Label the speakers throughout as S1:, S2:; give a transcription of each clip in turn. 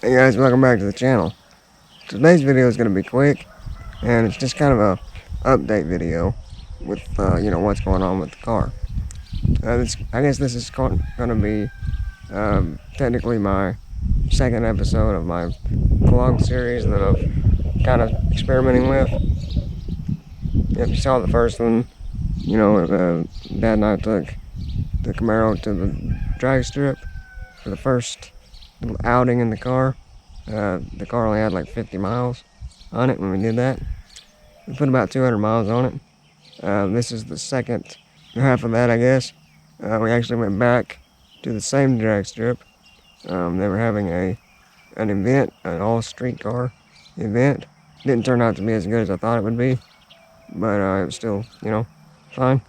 S1: Hey guys, welcome back to the channel. Today's video is going to be quick, and it's just kind of a update video with what's going on with the car. I guess this is going to be technically my second episode of my vlog series that I've kind of experimenting with. If you saw the first one, Dad and I took the Camaro to the drag strip for the first little outing in the car. The car only had like 50 miles on it when we did that. We put about 200 miles on it. This is the second half of that, I guess. We actually went back to the same drag strip. They were having an event, an all-street car event. Didn't turn out to be as good as I thought it would be, but it was still, fine.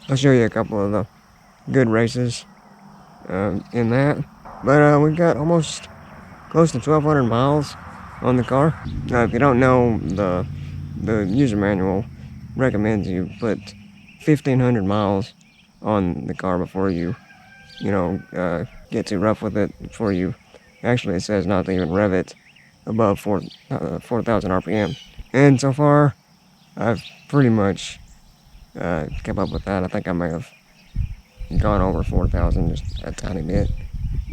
S1: I'll show you a couple of the good races in that. But we've got almost close to 1,200 miles on the car. If you don't know, the user manual recommends you put 1,500 miles on the car before you get too rough with it. Before you, actually, it says not to even rev it above 4,000 RPM. And so far, I've pretty much kept up with that. I think I may have gone over 4,000 just a tiny bit.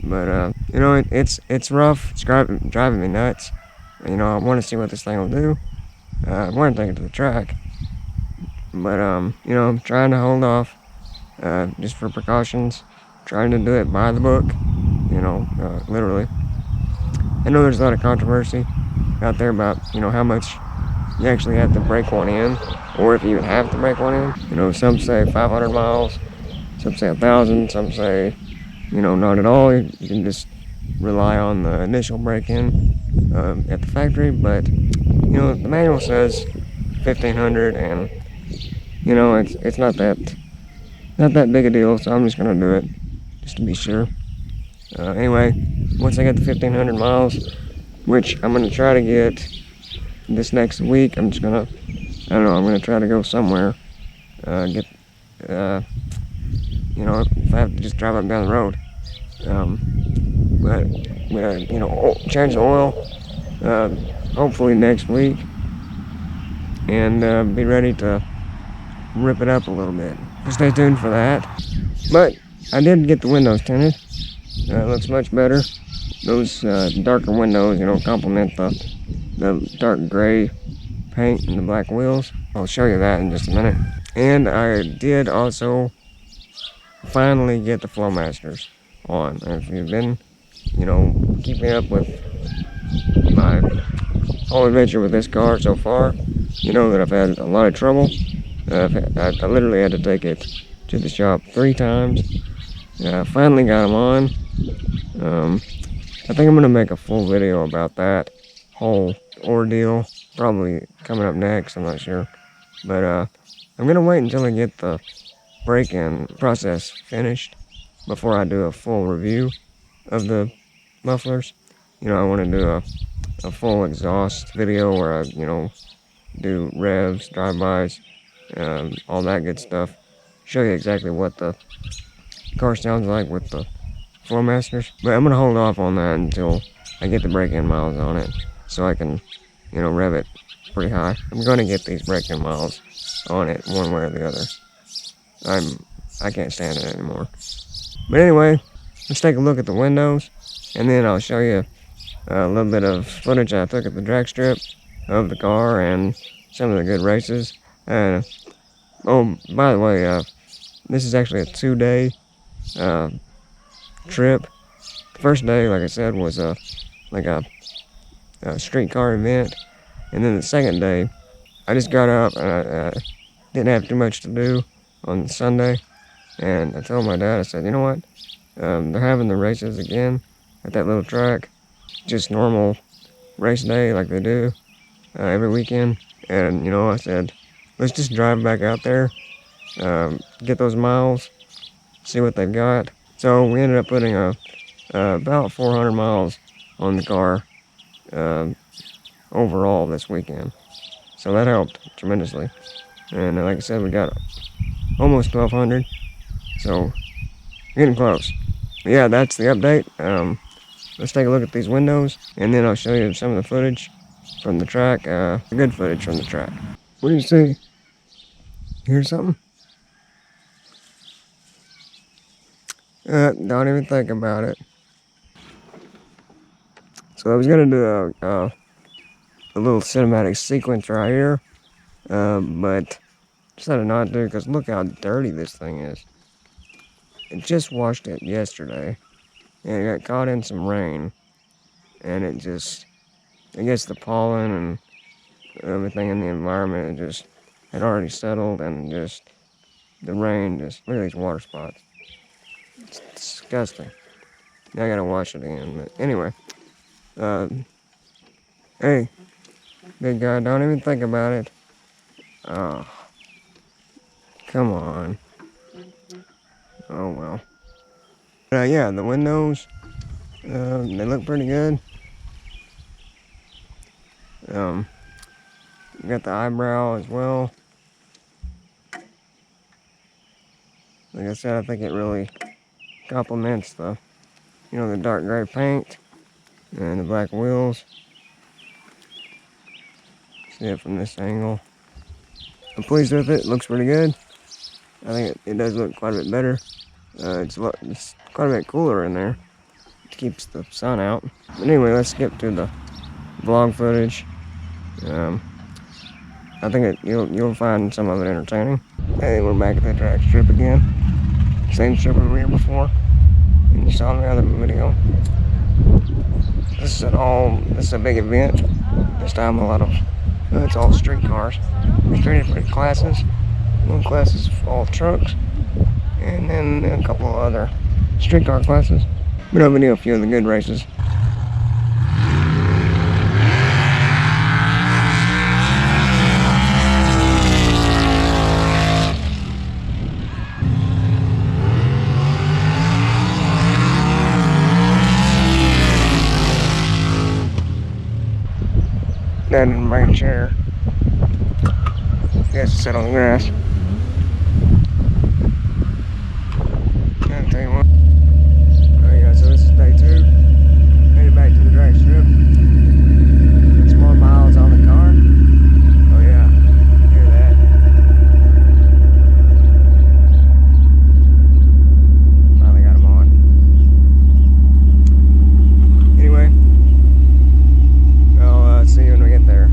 S1: But it's rough. It's driving me nuts. I want to see what this thing will do. I want to take it to the track, but I'm trying to hold off, just for precautions. Trying to do it by the book, literally. I know there's a lot of controversy out there about how much you actually have to break one in, or if you even have to break one in. Some say 500 miles, some say 1,000, some say not at all. You can just rely on the initial break-in at the factory, but the manual says 1,500, and it's not that big a deal. So I'm just gonna do it just to be sure. Anyway, once I get the 1,500 miles, which I'm gonna try to get this next week, I'm gonna try to go somewhere. If I have to just drive up and down the road. But change the oil, hopefully next week, and be ready to rip it up a little bit. So stay tuned for that. But I did get the windows tinted. It looks much better. Those darker windows, complement the dark gray paint and the black wheels. I'll show you that in just a minute. And I did also finally get the Flowmasters on. If you've been, keeping up with my whole adventure with this car so far, you know that I've had a lot of trouble. I literally had to take it to the shop 3 times. I finally got them on. I think I'm going to make a full video about that whole ordeal, probably coming up next, I'm not sure. But I'm going to wait until I get the break-in process finished before I do a full review of the mufflers. I want to do a full exhaust video where I, do revs, drive-bys, all that good stuff. Show you exactly what the car sounds like with the Flowmasters. But I'm going to hold off on that until I get the break-in miles on it, so I can, rev it pretty high. I'm going to get these break-in miles on it one way or the other. I can't stand it anymore. But anyway, let's take a look at the windows, and then I'll show you a little bit of footage I took at the drag strip of the car and some of the good races. Oh, by the way, this is actually a 2-day trip. The first day, like I said, was a street car event, and then the second day, I just got up and I didn't have too much to do on Sunday, and I told my dad, I said, you know what, they're having the races again at that little track, just normal race day like they do every weekend. And I said, let's just drive back out there, get those miles, see what they've got. So we ended up putting about 400 miles on the car overall this weekend, so that helped tremendously. And like I said, we got almost 1,200, so getting close. But yeah, that's the update. let's take a look at these windows, and then I'll show you some of the footage from the track, good footage from the track. What do you see? Hear something? Don't even think about it. So I was gonna do a little cinematic sequence right here, but decided not to because look how dirty this thing is. It just washed it yesterday, and it got caught in some rain, and it just, I guess the pollen and everything in the environment, it just had already settled, and just the rain, just look at these water spots. It's disgusting. Now I gotta wash it again, but anyway. Hey, big guy, don't even think about it. Oh, come on. Oh well. Yeah, the windows, they look pretty good. Got the eyebrow as well. Like I said, I think it really complements the, the dark gray paint and the black wheels. See it from this angle. I'm pleased with it. It looks pretty good. I think it does look quite a bit better. It's quite a bit cooler in there. It keeps the sun out. But anyway, let's skip to the vlog footage. I think you'll find some of it entertaining. Hey, we're back at the drag strip again. Same strip we were here before. And you saw in the other video. This is a big event. This time it's all street cars. There's 3 different classes. One class is all trucks, and then a couple of other streetcar classes. But I'll video a few of the good races. Dad didn't bring a chair. He has to sit on the grass. I'll tell you what. Alright guys, so this is day 2. Headed back to the drag strip. Some more miles on the car. Oh yeah, hear that. Finally got them on. Anyway, I'll see you when we get there.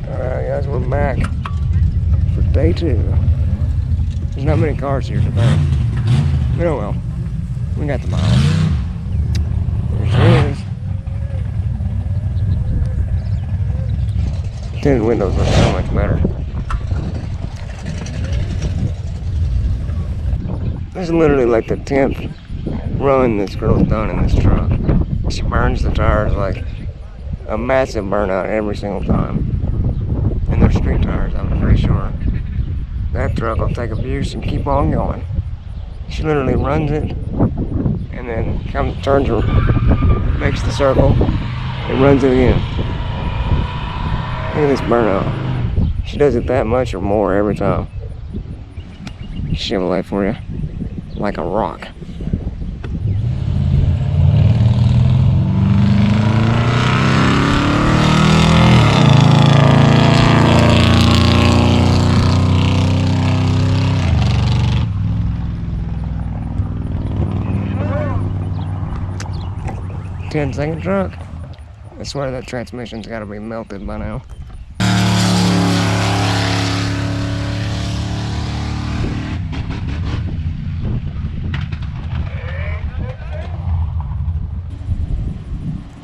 S1: Alright guys, we're back for day 2. There's not many cars here today. But oh well. We got the miles. There she is. Tinted windows look so much better. This is literally like the 10th run this girl's done in this truck. She burns the tires like a massive burnout every single time. And they're street tires, I'm pretty sure. That truck will take abuse and keep on going. She literally runs it and then turns her, makes the circle, and runs it again. Look at this burnout. She does it that much or more every time. Chevrolet for you. Like a rock. Ten-second truck. I swear that transmission's got to be melted by now.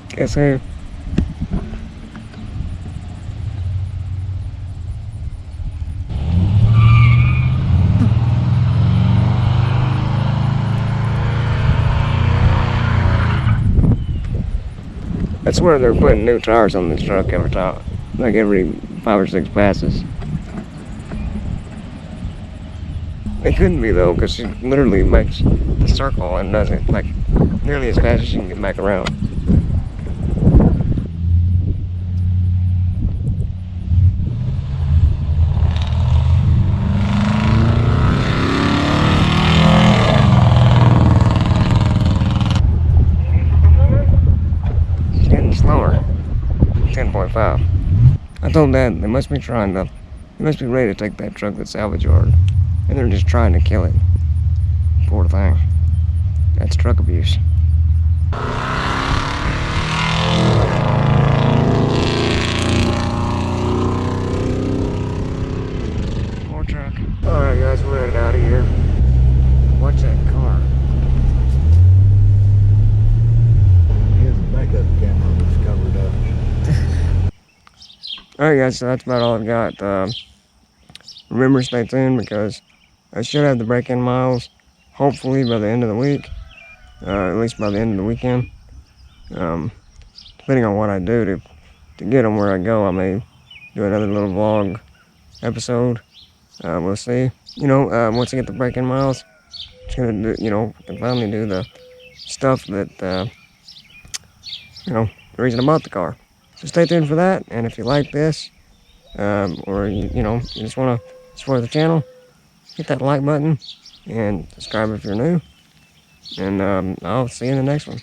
S1: Guess who? I swear they're putting new tires on this truck every time, like every 5 or 6 passes. It couldn't be though, because she literally makes the circle and does it like nearly as fast as she can get back around. I told Dad they must be ready to take that truck to the salvage yard, and they're just trying to kill it. Poor thing. That's truck abuse. More truck. Alright guys, we're headed out of here. Watch that car.
S2: His backup camera was covered up.
S1: Alright guys, so that's about all I've got. Remember, stay tuned because I should have the break-in miles hopefully by the end of the week. At least by the end of the weekend. Depending on what I do to get them where I go, I may do another little vlog episode. We'll see. Once I get the break-in miles, just gonna do, can finally do the stuff that, the reason I bought the car. So stay tuned for that, and if you like this, or you just want to support the channel, hit that like button, and subscribe if you're new, and I'll see you in the next one.